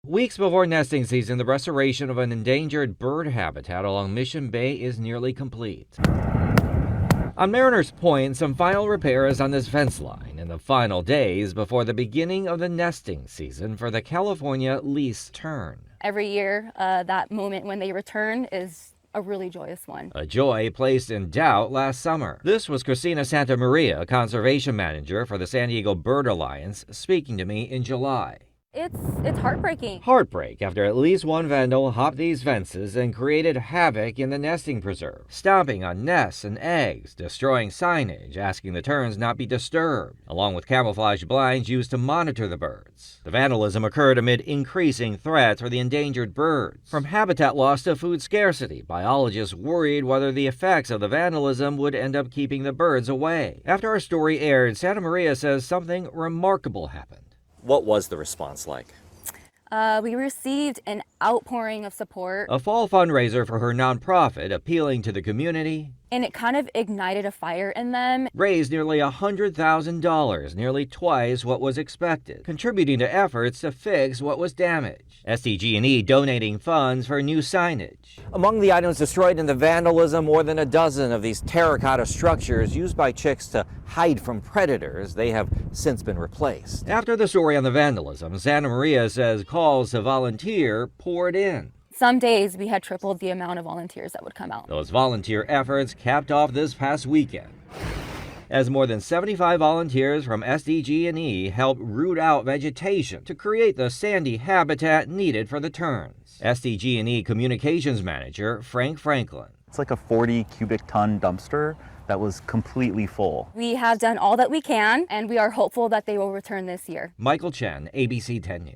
Weeks before nesting season, the restoration of an endangered bird habitat along Mission Bay is nearly complete. On Mariners Point, some final repairs on this fence line in the final days before the beginning of the nesting season for the California least tern. Every year, that moment when they return is a really joyous one. A joy placed in doubt last summer. This was Christina Santa Maria, conservation manager for the San Diego Bird Alliance, speaking to me in July. It's heartbreaking. Heartbreak after at least one vandal hopped these fences and created havoc in the nesting preserve, stomping on nests and eggs, destroying signage, asking the terns not be disturbed, along with camouflage blinds used to monitor the birds. The vandalism occurred amid increasing threats for the endangered birds. From habitat loss to food scarcity, biologists worried whether the effects of the vandalism would end up keeping the birds away. After our story aired, Santa Maria says something remarkable happened. What was the response like? We received an outpouring of support. A fall fundraiser for her nonprofit appealing to the community, And it kind of ignited a fire in them. raised nearly $100,000, nearly twice what was expected, contributing to efforts to fix what was damaged. SDG&E donating funds for new signage. Among the items destroyed in the vandalism, more than a dozen of these terracotta structures used by chicks to hide from predators. They have since been replaced. After the story on the vandalism, Santa Maria says calls to volunteer poured in. Some days we had tripled the amount of volunteers that would come out. Those volunteer efforts capped off this past weekend, as more than 75 volunteers from SDG&E helped root out vegetation to create the sandy habitat needed for the terns. SDG&E communications manager Frank Franklin. It's like a 40 cubic ton dumpster that was completely full. We have done all that we can, and we are hopeful that they will return this year. Michael Chen, ABC 10 News.